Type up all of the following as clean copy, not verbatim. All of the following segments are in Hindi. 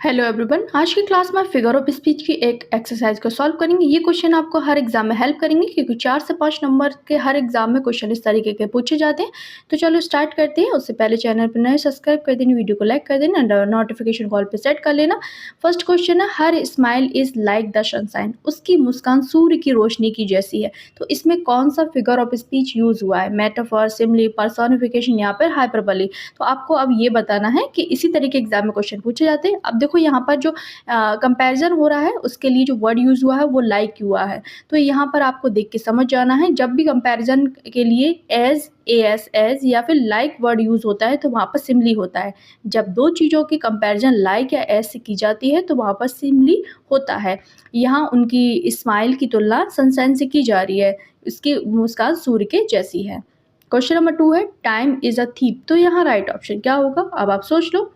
हेलो एवरीवन, आज की क्लास में फिगर ऑफ स्पीच की एक एक्सरसाइज को सॉल्व करेंगे। ये क्वेश्चन आपको हर एग्जाम में हेल्प करेंगे क्योंकि 4 से 5 नंबर के हर एग्जाम में क्वेश्चन इस तरीके के पूछे जाते हैं। तो चलो स्टार्ट करते हैं। उससे पहले चैनल पर नए सब्सक्राइब कर देना, वीडियो को लाइक कर देना, नोटिफिकेशन कॉल पर सेट कर लेना। फर्स्ट क्वेश्चन है, her smile is like the sunshine. उसकी मुस्कान सूर्य की रोशनी की जैसी है। तो इसमें कौन सा फिगर ऑफ स्पीच यूज हुआ है? मेटाफर, सिमली, पर्सोनिफिकेशन या फिर हाइपरबोली। तो आपको अब ये बताना है कि इसी तरीके एग्जाम में क्वेश्चन पूछे जाते हैं। अब देखो यहाँ पर जो कंपैरिजन हो रहा है उसके लिए जो वर्ड यूज़ हुआ है वो लाइक हुआ है। तो यहाँ पर आपको देख के समझ जाना है, जब भी कंपैरिजन के लिए एज, एएस, एज या फिर लाइक वर्ड यूज़ होता है तो वहाँ पर सिमली होता है। जब दो चीज़ों की कंपैरिजन लाइक या एज से की जाती है तो वहाँ पर सिमली होता है। यहाँ उनकी स्माइल की तुलना सनशाइन से की जा रही है, इसकी मुस्कान सूर्य के जैसी है। क्वेश्चन नंबर 2 है, टाइम इज अ थीप। तो यहाँ राइट ऑप्शन क्या होगा? अब आप सोच लो।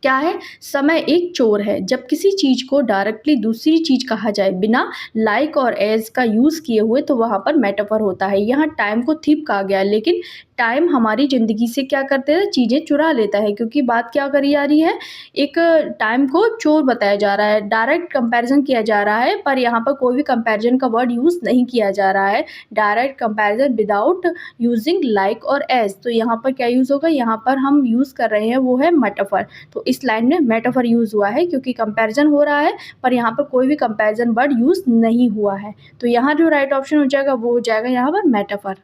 क्या है? समय एक चोर है। जब किसी चीज़ को डायरेक्टली दूसरी चीज़ कहा जाए बिना लाइक और एज का यूज़ किए हुए तो वहाँ पर मेटाफर होता है। यहाँ टाइम को थीप कहा गया है, लेकिन टाइम हमारी ज़िंदगी से क्या करते हैं? चीज़ें चुरा लेता है, क्योंकि बात क्या करी जा रही है? एक टाइम को चोर बताया जा रहा है, डायरेक्ट कंपैरिजन किया जा रहा है, पर यहाँ पर कोई भी कंपैरिजन का वर्ड यूज़ नहीं किया जा रहा है। Direct comparison without using like और एज। तो यहाँ पर क्या यूज़ होगा? यहाँ पर हम यूज़ कर रहे हैं वो है मेटाफर। तो इस लाइन में मेटाफर यूज़ हुआ है क्योंकि कंपैरिजन हो रहा है, पर यहाँ पर कोई भी कंपैरिजन वर्ड यूज़ नहीं हुआ है। तो यहाँ जो राइट ऑप्शन हो जाएगा वो हो जाएगा यहाँ पर मेटाफर।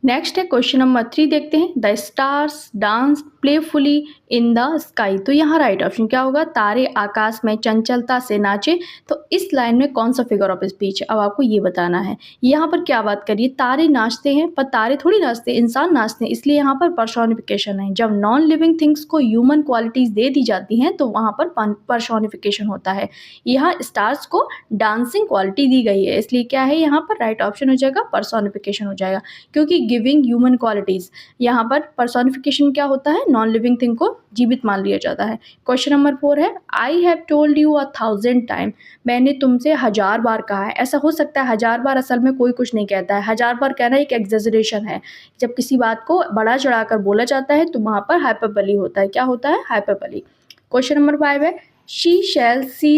नेक्स्ट है क्वेश्चन नंबर 3, देखते हैं। The stars dance playfully in the sky. तो यहाँ राइट ऑप्शन क्या होगा? तारे आकाश में चंचलता से नाचे। तो इस लाइन में कौन सा फिगर ऑफ स्पीच है? अब आपको ये बताना है। यहाँ पर क्या बात करिए, तारे नाचते हैं पर तारे थोड़ी नाचते, इंसान नाचते हैं, इसलिए यहाँ पर पर्सोनिफिकेशन है। जब नॉन लिविंग थिंग्स को ह्यूमन क्वालिटीज दे दी जाती हैं तो वहाँ पर पर्सोनिफिकेशन होता है। यहाँ स्टार्स को डांसिंग क्वालिटी दी गई है, इसलिए क्या है? यहाँ पर राइट ऑप्शन हो जाएगा पर्सोनिफिकेशन हो जाएगा, क्योंकि गिविंग ह्यूमन क्वालिटीज। यहाँ पर पर्सोनिफिकेशन क्या होता है? नॉन लिविंग थिंग को जीवित मान लिया जाता है। क्वेश्चन नंबर 4 है, I have told you 1000 time. मैंने तुमसे 1000 बार कहा है। ऐसा हो सकता है 1000 बार असल में कोई कुछ नहीं कहता है, 1000 बार कहना एक एग्जेजरेशन है। जब किसी बात को बड़ा चढ़ाकर बोला जाता है तो वहाँ पर हाइपरबोली होता है। क्या होता है? हाइपरबोली। क्वेश्चन नंबर 5 है, she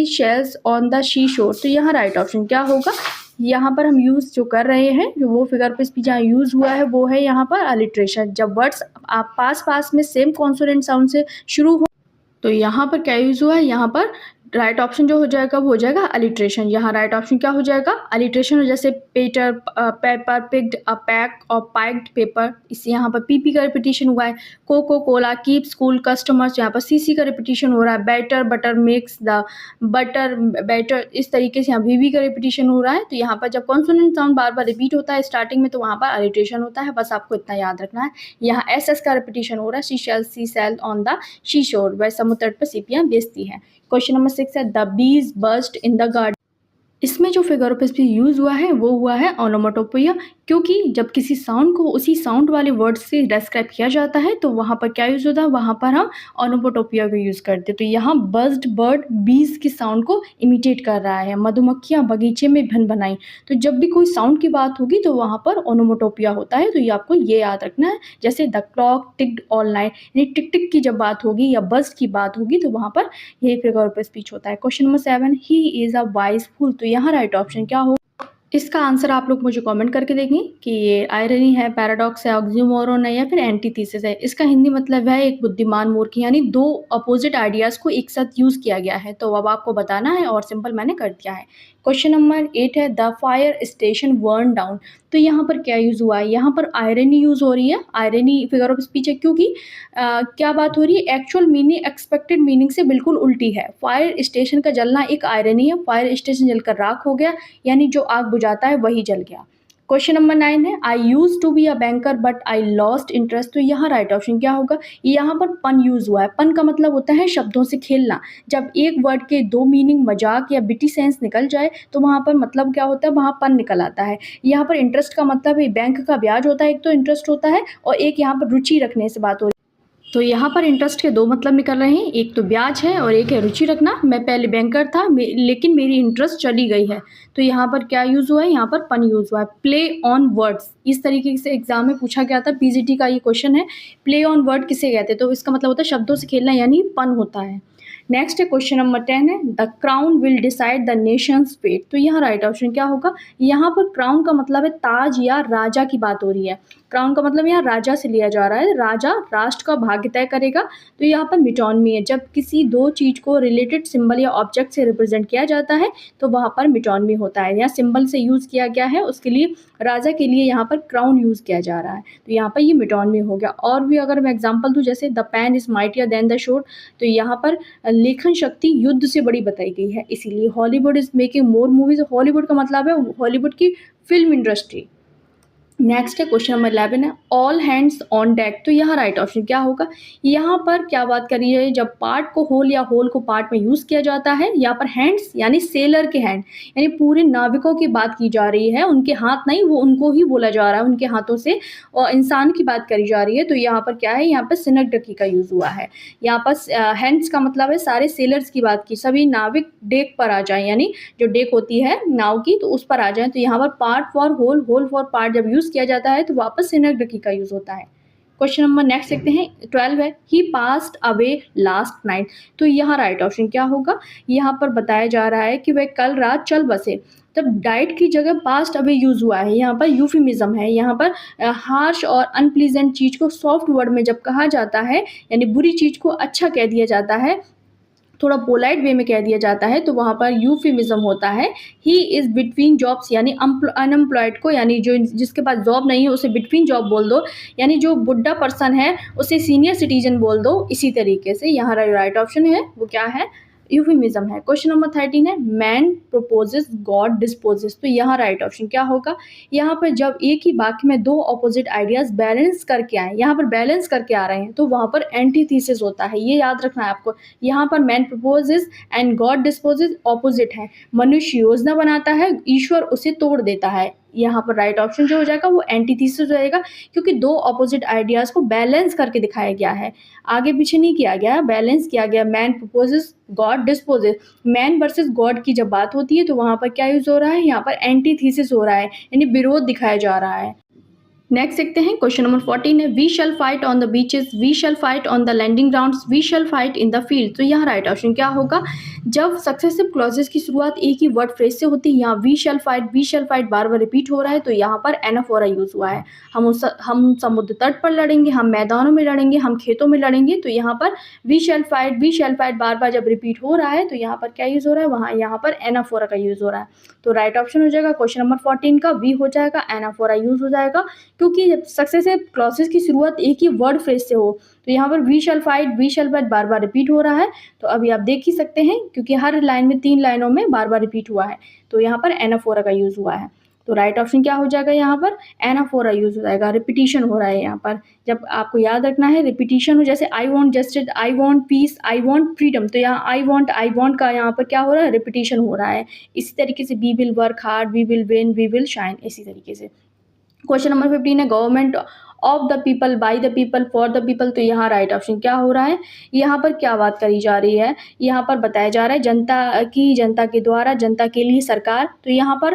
shells on the she शोर। तो यहाँ राइट ऑप्शन क्या होगा? यहाँ पर हम यूज़ जो कर रहे हैं, जो वो फिगर पे स्पीच जहाँ यूज़ हुआ है वो है यहाँ पर अलिट्रेशन। जब वर्ड्स आप पास में सेम कॉन्सोनेंट साउंड से शुरू हो तो यहाँ पर क्या यूज़ हुआ है? यहाँ पर राइट ऑप्शन जो हो जाएगा वो हो जाएगा अलिट्रेशन। यहाँ राइट ऑप्शन क्या हो जाएगा? अलिट्रेशन। जैसे Peter, piper, picked, a peck और पैक्ड पेपर, इससे यहाँ पर पीपी का रिपीटिशन हुआ है। Coca Cola, keep school, customers, यहाँ पर सीसी का रिपीटिशन हो रहा है। Batter, butter mix the butter, batter, इस तरीके से यहाँ वीवी का रिपीटिशन हो रहा है। तो यहाँ पर जब कॉन्सोनेंट साउंड बार बार रिपीट होता है स्टार्टिंग में तो वहाँ पर अलिट्रेशन होता है। बस आपको इतना याद रखना है। यहाँ एस का रिपीटिशन हो रहा है। सी सेल ऑन द शी शोर, वह समुद्र पर सीपियाँ बेचती हैं। क्वेश्चन नंबर 6 है, the bees burst in the garden. इसमें जो फिगर ऑफ स्पीच यूज़ हुआ है वो हुआ है ओनोमेटोपोइया, क्योंकि जब किसी साउंड को उसी साउंड वाले वर्ड से डिस्क्राइब किया जाता है तो वहाँ पर क्या यूज़ होता है? वहाँ पर हम ओनोमेटोपोइया का यूज़ करते हैं। तो यहाँ बज्ड बर्ड बीज की साउंड को इमिटेट कर रहा है। मधुमक्खियाँ बगीचे में भन बनाई। तो जब भी कोई साउंड की बात होगी तो वहाँ पर ओनोमेटोपोइया होता है। तो ये आपको ये याद रखना है। जैसे the clock ticked all night, यानी टिक टिक की जब बात होगी या बज्ड की बात होगी तो वहाँ पर यही फिगर ऑफ स्पीच होता है। Question number 7, he is a wise fool. तो यहाँ राइट ऑप्शन क्या हो? इसका आंसर आप लोग मुझे कमेंट करके देंगे कि ये आयरनी है, पैराडॉक्स है, ऑक्सीमोरोन है या फिर एंटीथीसिस है। इसका हिंदी मतलब है एक बुद्धिमान मूर्ख, यानी दो अपोजिट आइडियाज़ को एक साथ यूज़ किया गया है। तो अब आपको बताना है और सिंपल मैंने कर दिया है। क्वेश्चन नंबर 8 है, the fire station burn down. तो यहाँ पर क्या यूज़ हुआ है? यहाँ पर आयरनी यूज़ हो रही है। आयरनी फिगर ऑफ स्पीच है क्योंकि क्या बात हो रही है? एक्चुअल मीनिंग एक्सपेक्टेड मीनिंग से बिल्कुल उल्टी है। फायर स्टेशन का जलना एक आयरनी है। फायर स्टेशन जलकर राख हो गया, यानी जो आग बुझाता है वही जल गया। क्वेश्चन नंबर 9 है, I use to be a banker but I lost interest. तो यहाँ राइट ऑप्शन क्या होगा? यहाँ पर पन यूज हुआ है। पन का मतलब होता है शब्दों से खेलना। जब एक वर्ड के दो मीनिंग मजाक या बिटी सेंस निकल जाए तो वहाँ पर मतलब क्या होता है? वहाँ पन निकल आता है। यहाँ पर इंटरेस्ट का मतलब है बैंक का ब्याज होता है, एक तो इंटरेस्ट होता है और एक यहाँ पर रुचि रखने से बात हो रही है। तो यहाँ पर इंटरेस्ट के दो मतलब निकल रहे हैं, एक तो ब्याज है और एक है रुचि रखना। मैं पहले बैंकर था लेकिन मेरी इंटरेस्ट चली गई है, तो यहाँ पर क्या यूज़ हुआ है, यहाँ पर पन यूज़ हुआ है। प्ले ऑन वर्ड्स, इस तरीके से एग्जाम में पूछा गया था, पीजीटी का ये क्वेश्चन है। प्ले ऑन वर्ड किसे कहते हैं, तो इसका मतलब होता है शब्दों से खेलना, यानी पन होता है। नेक्स्ट है क्वेश्चन नंबर 10 है, the crown will decide the nations fate. तो यहाँ राइट ऑप्शन क्या होगा, यहाँ पर क्राउन का मतलब है ताज या राजा की बात हो रही है। क्राउन का मतलब यहाँ राजा से लिया जा रहा है, राजा राष्ट्र का भाग्य तय करेगा। तो यहाँ पर मिटोनमी है, जब किसी दो चीज को रिलेटेड सिंबल या ऑब्जेक्ट से रिप्रेजेंट किया जाता है तो वहाँ पर मिटोनमी होता है। यहाँ सिंबल से यूज किया गया है, उसके लिए राजा के लिए यहाँ पर क्राउन यूज किया जा रहा है, तो यहाँ पर ये मिटोनमी हो गया। और भी अगर मैं एग्जाम्पल दूँ, जैसे the pen is mightier than the sword, तो यहाँ पर लेखन शक्ति युद्ध से बड़ी बताई गई है, इसीलिए Hollywood is making more movies. Hollywood का मतलब है हॉलीवुड की फिल्म इंडस्ट्री। नेक्स्ट है क्वेश्चन नंबर 11 है, ऑल हैंड्स ऑन डेक। तो यहाँ राइट ऑप्शन क्या होगा, यहाँ पर क्या बात करी है, जब पार्ट को होल या होल को पार्ट में यूज किया जाता है। यहाँ पर हैंड्स यानी सेलर के हैंड, यानी पूरे नाविकों की बात की जा रही है, उनके हाथ नहीं, वो उनको ही बोला जा रहा है, उनके हाथों से और इंसान की बात करी जा रही है। तो यहाँ पर क्या है, यहाँ पर सिनगडकी का यूज हुआ है। यहाँ पर हैंड्स का मतलब है सारे सेलर्स की बात की, सभी नाविक डेक पर आ जाए, यानी जो डेक होती है नाव की, तो उस पर आ जाए। तो यहाँ पर part for whole, whole for part जब यूज किया जाता है तो वापस सिनगडकी का यूज होता है। क्वेश्चन नंबर नेक्स्ट देखते हैं, 12 है, ही पास्ड अवे लास्ट नाइट। तो यहाँ राइट ऑप्शन क्या होगा, यहाँ पर बताया जा रहा है कि वह कल रात चल बसे। तब डाइट की जगह पास्ट अवे यूज हुआ है, यहाँ पर यूफिमिज्म है। यहाँ पर हार्श और अनप्लीजेंट चीज को सॉफ्ट वर्ड में जब कहा जाता है, यानी बुरी चीज को अच्छा कह दिया जाता है, थोड़ा पोलाइट वे में कह दिया जाता है, तो वहाँ पर यूफिमिज्म होता है। ही इज़ बिटवीन जॉब्स, यानी अनएम्प्लॉयड को, यानी जो जिसके पास जॉब नहीं है उसे बिटवीन जॉब बोल दो, यानी जो बुढ़ा पर्सन है उसे सीनियर सिटीजन बोल दो। इसी तरीके से यहाँ राइट ऑप्शन है वो क्या है, यूफिमिज्म है। क्वेश्चन नंबर 13 है, मैन प्रोपोजेस गॉड डिस्पोजेस। तो यहाँ राइट ऑप्शन क्या होगा, यहाँ पर जब एक ही वाक्य में दो ऑपोजिट आइडियाज बैलेंस करके आए, यहाँ पर बैलेंस करके आ रहे हैं, तो वहाँ पर एंटीथीसिस होता है, ये याद रखना है आपको। यहाँ पर man proposes and God disposes opposite है। मनुष्य योजना बनाता है, ईश्वर उसे तोड़ देता है। यहाँ पर राइट ऑप्शन जो हो जाएगा वो एंटीथीसिस हो जाएगा, क्योंकि दो ऑपोजिट आइडियाज को बैलेंस करके दिखाया गया है, आगे पीछे नहीं किया गया, बैलेंस किया गया। Man proposes God disposes, man versus God की जब बात होती है तो वहाँ पर क्या यूज हो रहा है, यहाँ पर एंटीथीसिस हो रहा है, यानी विरोध दिखाया जा रहा है। नेक्स्ट देखते हैं क्वेश्चन नंबर 14 है, we shall fight on the beaches, we shall fight on the landing grounds, we shall fight in the field. तो यहाँ राइट ऑप्शन क्या होगा, जब सक्सेसिव क्लॉजेस की शुरुआत एक ही वर्ड फ्रेज से होती है, यहाँ वी शैल फाइट बार बार रिपीट हो रहा है, तो यहाँ पर एनाफोरा यूज हुआ है। हम समुद्र तट पर लड़ेंगे, हम मैदानों में लड़ेंगे, हम खेतों में लड़ेंगे, तो यहाँ पर वी शैल फाइट बार बार जब रिपीट हो रहा है तो यहाँ पर क्या यूज हो रहा है, वहाँ यहाँ पर एनाफोरा का यूज हो रहा है। तो राइट ऑप्शन हो जाएगा क्वेश्चन नंबर 14 का वी हो जाएगा, एनाफोरा यूज हो जाएगा, क्योंकि जब सक्सेसिव क्लॉसेस की शुरुआत एक ही वर्ड फ्रेज से हो, तो यहाँ पर वी शैल फाइट बार बार रिपीट हो रहा है। तो अभी आप देख ही सकते हैं, क्योंकि हर लाइन में 3 लाइनों में बार बार रिपीट हुआ है, तो यहाँ पर एनाफोरा का यूज हुआ है। तो राइट ऑप्शन क्या हो जाएगा, यहाँ पर एनाफोरा यूज हो जाएगा, रिपीटिशन हो रहा है यहाँ पर। जब आपको याद रखना है रिपीटिशन हो, जैसे I want justice, I want piece, I want freedom, तो यहाँ आई वॉन्ट का यहाँ पर क्या हो रहा है, रिपीटिशन हो रहा है। इसी तरीके से we will work hard, we will win, we will shine, इसी तरीके से। क्वेश्चन नंबर 15 है, government of the people, by the people, for the people. तो यहाँ राइट ऑप्शन क्या हो रहा है, यहाँ पर क्या बात करी जा रही है, यहाँ पर बताया जा रहा है जनता की, जनता के द्वारा, जनता के लिए सरकार। तो यहाँ पर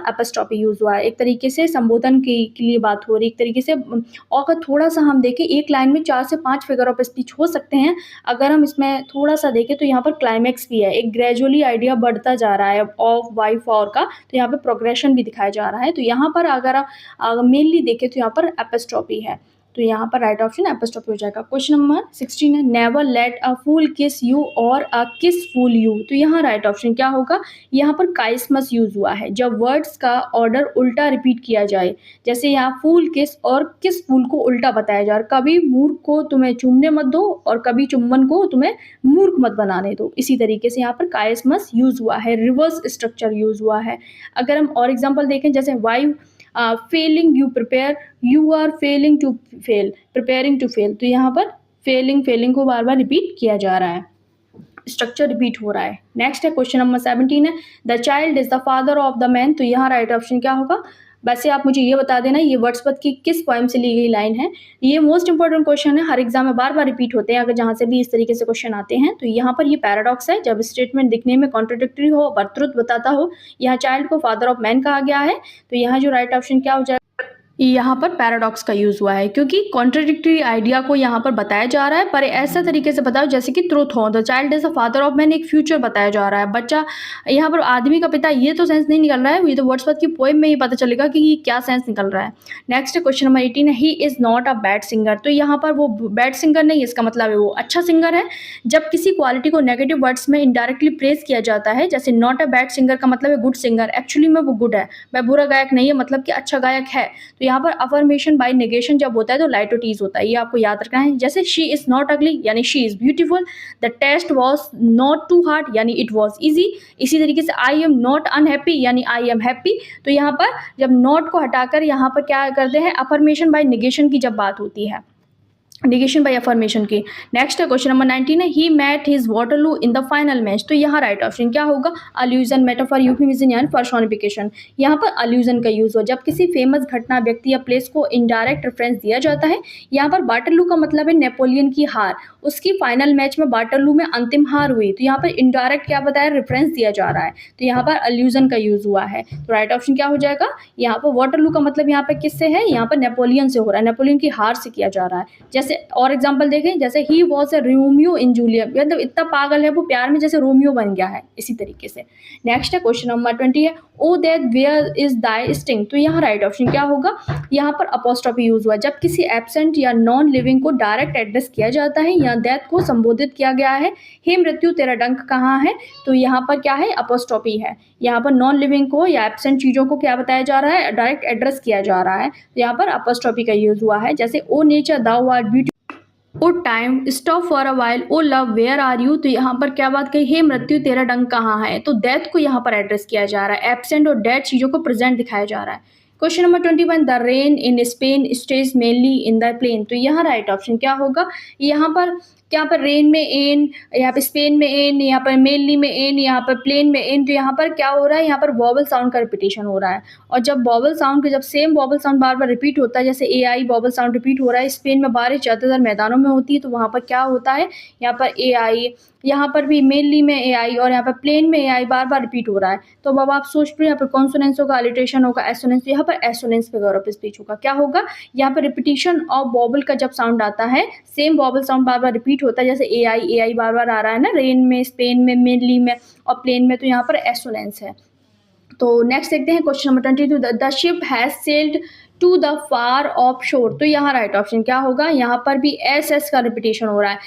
एपोस्ट्रोफी यूज हुआ है, एक तरीके से संबोधन के लिए बात हो रही है, एक तरीके से। और अगर थोड़ा सा हम देखें, एक लाइन में 4 से 5 फिगर ऑफ स्पीच हो सकते हैं, अगर हम इसमें थोड़ा सा देखें तो यहाँ पर क्लाइमैक्स भी है, एक ग्रेजुअली आइडिया बढ़ता जा रहा है ऑफ, वाई, फॉर का, तो यहाँ पर प्रोग्रेशन भी दिखाया जा रहा है। तो यहाँ पर अगर मेनली देखें तो यहाँ पर एपोस्ट्रोफी है, तो यहाँ पर राइट ऑप्शन एपोस्ट्रोफी हो जाएगा। क्वेश्चन नंबर 16 है, नेवर लेट अ फूल किस यू और अ किस फूल यू। तो यहाँ राइट ऑप्शन क्या होगा, यहाँ पर काइसमस यूज हुआ है, जब वर्ड्स का ऑर्डर उल्टा रिपीट किया जाए, जैसे यहाँ फूल किस और किस फूल को उल्टा बताया जा रहा है, कभी मूर्ख को तुम्हें चूमने मत दो और कभी चुम्बन को तुम्हें मूर्ख मत बनाने दो। इसी तरीके से यहाँ पर काइसमस यूज हुआ है, रिवर्स स्ट्रक्चर यूज हुआ है। अगर हम और एग्जाम्पल देखें, जैसे by failing you prepare, you are failing to fail, preparing to fail, तो यहाँ पर फेलिंग को बार बार रिपीट किया जा रहा है, स्ट्रक्चर रिपीट हो रहा है। नेक्स्ट है क्वेश्चन नंबर 17 है, the child is the father of the man. तो यहाँ राइट ऑप्शन क्या होगा, वैसे आप मुझे ये बता देना ये वर्ड्सवर्थ की किस पोएम से ली गई लाइन है। ये मोस्ट इंपॉर्टेंट क्वेश्चन है, हर एग्जाम में बार-बार रिपीट होते हैं, अगर जहाँ से भी इस तरीके से क्वेश्चन आते हैं। तो यहाँ पर ये पैराडॉक्स है, जब स्टेटमेंट दिखने में कॉन्ट्राडिक्टरी हो पर ट्रुथ बताता हो। यहाँ चाइल्ड को फादर ऑफ मैन कहा गया है, तो यहाँ जो राइट ऑप्शन क्या हो जाएगा, यहाँ पर पैराडॉक्स का यूज़ हुआ है, क्योंकि कॉन्ट्राडिक्टरी आइडिया को यहाँ पर बताया जा रहा है, पर ऐसा तरीके से बताओ जैसे कि ट्रुथ हो। The child is the father of man, एक फ्यूचर बताया जा रहा है। बच्चा यहाँ पर आदमी का पिता, ये तो सेंस नहीं निकल रहा है, ये तो वर्ड्सवर्थ की पोएम में ही पता चलेगा कि ये क्या सेंस निकल रहा है। नेक्स्ट क्वेश्चन नंबर 18 है, he is not a bad singer. तो यहाँ पर वो बैड सिंगर नहीं, इसका मतलब है वो अच्छा सिंगर है। जब किसी क्वालिटी को नेगेटिव वर्ड्स में इनडायरेक्टली प्रेज किया जाता है, जैसे नॉट अ बैड सिंगर का मतलब है गुड सिंगर, एक्चुअली में वो गुड है, वह बुरा गायक नहीं है, मतलब कि अच्छा गायक है। तो यहाँ पर अफर्मेशन बाय नेगेशन जब होता है तो लाइटोटीज होता है, ये आपको याद रखना है। जैसे शी इज नॉट अगली यानी she is beautiful, the test was not too hard यानी इट वाज इजी। इसी तरीके से आई एम नॉट अनहैप्पी यानी आई एम हैप्पी। तो यहाँ पर जब नॉट को हटाकर यहाँ पर क्या करते हैं, अफर्मेशन बाय नेगेशन की जब बात होती है, नेगेशन बाय अफर्मेशन की। नेक्स्ट क्वेश्चन नंबर 19 है, he met his Waterloo in the final match. तो यहाँ राइट ऑप्शन क्या होगा, अल्यूजन, मेटाफर, यूफेमिज्म यानी पर्सोनिफिकेशन। यहाँ पर अल्यूजन का यूज हो जब किसी फेमस घटना, व्यक्ति या प्लेस को इनडायरेक्ट रेफरेंस दिया जाता है। यहाँ पर वाटरलू का मतलब है नेपोलियन की हार, उसकी फाइनल मैच में वाटरलू में अंतिम हार हुई। तो यहाँ पर इनडायरेक्ट क्या बताया, रेफरेंस दिया जा रहा है, तो यहाँ पर अल्यूजन का यूज हुआ है। तो राइट ऑप्शन क्या हो जाएगा, यहाँ पर वाटरलू का मतलब यहाँ पर किससे है, यहाँ पर नेपोलियन से हो रहा है, नेपोलियन की हार से किया जा रहा है। जैसे और एग्जांपल देखें, जैसे he was a Romeo in Juliet, मतलब इतना पागल है वो प्यार में जैसे रोमियो बन गया है, इसी तरीके से। नेक्स्ट है क्वेश्चन नंबर 20 है, O that where is thy sting. तो यहाँ राइट ऑप्शन क्या होगा, यहाँ पर अपोस्ट्रोफी यूज हुआ जब किसी एब्सेंट या नॉन लिविंग को डायरेक्ट एड्रेस किया जाता है या दैट को संबोधित किया गया है। हे मृत्यु तेरा डंक कहाँ है, तो यहाँ पर क्या है, अपोस्ट्रोफी है। यहाँ पर नॉन लिविंग को या एब्सेंट चीजों को क्या बताया जा रहा है, डायरेक्ट एड्रेस किया जा रहा है, तो यहाँ पर अपोस्ट्रोफी का यूज हुआ है। जैसे O nature thou are beauty, O time stop for a while, O love where are you. तो यहाँ पर क्या बात कही, हे मृत्यु तेरा डंक कहाँ है, तो डेथ को यहाँ पर एड्रेस किया जा रहा है, एब्सेंट और डेड चीजों को प्रेजेंट दिखाया जा रहा है। Question number 21, the rain in Spain stays mainly in the plain. तो यहाँ राइट ऑप्शन क्या होगा, यहाँ पर क्या पर रेन में एन, यहाँ पर स्पेन में एन, यहाँ पर मेनली में एन, यहाँ पर प्लेन में एन। तो यहाँ पर क्या हो रहा है, यहाँ पर वॉवल साउंड का रिपीटेशन हो रहा है। और जब वॉवल साउंड के जब सेम वॉवल साउंड बार बार रिपीट होता है, जैसे ए आई वॉवल साउंड रिपीट हो रहा है, स्पेन में बारिश ज़्यादातर मैदानों में होती है, तो वहाँ पर क्या होता है, यहाँ पर ए आई, यहाँ पर भी मेनली में ए आई, और यहाँ पर प्लेन में ए आई बार बार रिपीट हो रहा है। तो अब आप सोच रहे, यहाँ पर कॉन्सोनेंस होगा, अलिट्रेशन होगा, एसोनेंस। यहाँ पर एसोनेंस फिगर ऑफ स्पीच होगा, क्या होगा, यहाँ पर रिपीटिशन ऑफ वॉवल का जब साउंड आता है, सेम वॉवल साउंड बार बार रिपीट होता है, जैसे ए आई बार बार आ रहा है ना, रेन में, स्पेन में, मेनली में और प्लेन में, तो यहाँ पर एसोनेंस है। तो नेक्स्ट देखते हैं question number 22, the ship has sailed to the far off shore. तो यहाँ राइट ऑप्शन क्या होगा, यहाँ पर भी एस एस का रिपीटेशन हो रहा है,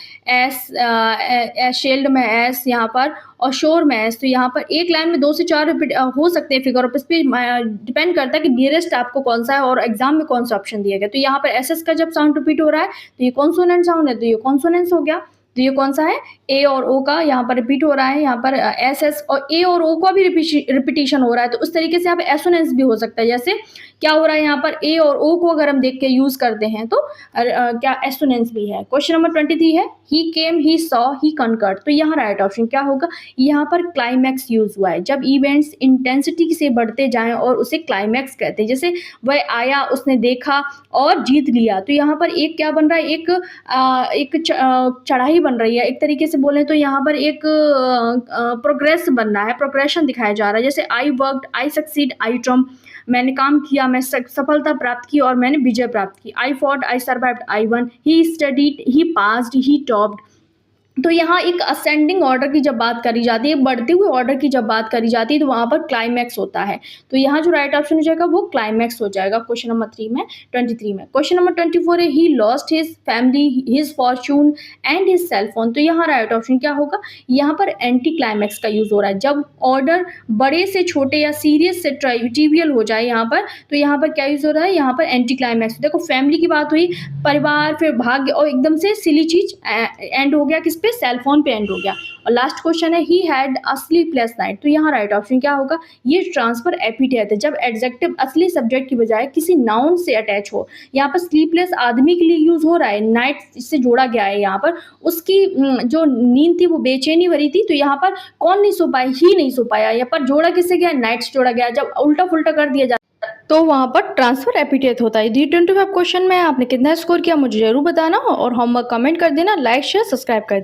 एस शेल्ड में एस यहाँ पर और शोर में एस। तो यहाँ पर एक लाइन में 2 से 4 रिपीट हो सकते हैं फिगर ऑफ स्पीच, डिपेंड करता है कि नियरेस्ट आपको कौन सा है और एग्जाम में कौन सा ऑप्शन दिया गया। तो यहाँ पर एस एस का जब साउंड रिपीट हो रहा है तो ये कॉन्सोनेंट साउंड है, तो ये कॉन्सोनेंस हो गया। तो ये कौन सा है, ए और ओ का यहाँ पर रिपीट हो रहा है, यहाँ पर एस एस और ए और ओ का भी रिपीटिशन हो रहा है। तो उस तरीके से यहाँ पे एसोनेंस भी हो सकता है, जैसे क्या हो रहा है, यहाँ पर ए और ओ को अगर हम देख के यूज करते हैं तो क्या एसोनेंस भी है। क्वेश्चन नंबर 23 है, ही केम, ही सॉ, ही कनकर्ड। तो यहाँ राइट ऑप्शन क्या होगा, यहाँ पर क्लाइमैक्स यूज हुआ है जब इवेंट्स इंटेंसिटी से बढ़ते जाएं और उसे क्लाइमैक्स कहते हैं। जैसे वह आया, उसने देखा और जीत लिया। तो यहाँ पर एक क्या बन रहा है, एक चढ़ाई बन रही है, एक तरीके से बोले तो यहाँ पर एक प्रोग्रेस बन रहा है, प्रोग्रेशन दिखाया जा रहा है। जैसे I worked, I succeed, I Trump, मैंने काम किया, मैं सफलता प्राप्त की और मैंने विजय प्राप्त की। I fought, I survived, I won, he studied, he passed, he topped. तो यहाँ एक असेंडिंग ऑर्डर की जब बात करी जाती है, बढ़ते हुए ऑर्डर की जब बात करी जाती है, तो वहाँ पर क्लाइमैक्स होता है। तो यहाँ जो राइट ऑप्शन हो जाएगा वो क्लाइमैक्स हो जाएगा क्वेश्चन नंबर 23 में। क्वेश्चन नंबर 24 है, he lost his family, his fortune and his cell phone. तो यहाँ राइट ऑप्शन क्या होगा, यहाँ पर एंटी क्लाइमैक्स का यूज हो रहा है जब ऑर्डर बड़े से छोटे या सीरियस से ट्रिवियल हो जाए यहाँ पर। तो यहाँ पर क्या यूज हो रहा है, यहाँ पर एंटी क्लाइमैक्स। देखो फैमिली की बात हुई, परिवार, फिर भाग्य, और एकदम से सिली चीज एंड हो गया किस पे, सेल फोन पे एंड हो गया। और लास्ट क्वेश्चन है, he had a sleepless night. तो यहाँ राइट ऑप्शन क्या होगा, ये ट्रांसफर एपिथेट है जब एडजेक्टिव असली सब्जेक्ट की बजाय किसी नाउन से अटैच हो। यहाँ पर स्लीपलेस आदमी के लिए यूज हो रहा है, नाइट इससे जोड़ा गया है, यहाँ पर उसकी जो नींद थी वो बेचैनी भरी थी। तो यहाँ पर कौन नहीं सो पाया, ही नहीं सो पाया, यहाँ पर जोड़ा किससे गया, नाइट से जोड़ा गया। जब उल्टा फुल्टा कर दिया जाता तो वहाँ पर ट्रांसफर एपिथेट होता है। दी 25 क्वेश्चन में आपने कितना स्कोर किया मुझे ज़रूर बताना और होमवर्क कमेंट कर देना, लाइक शेयर सब्सक्राइब कर देना।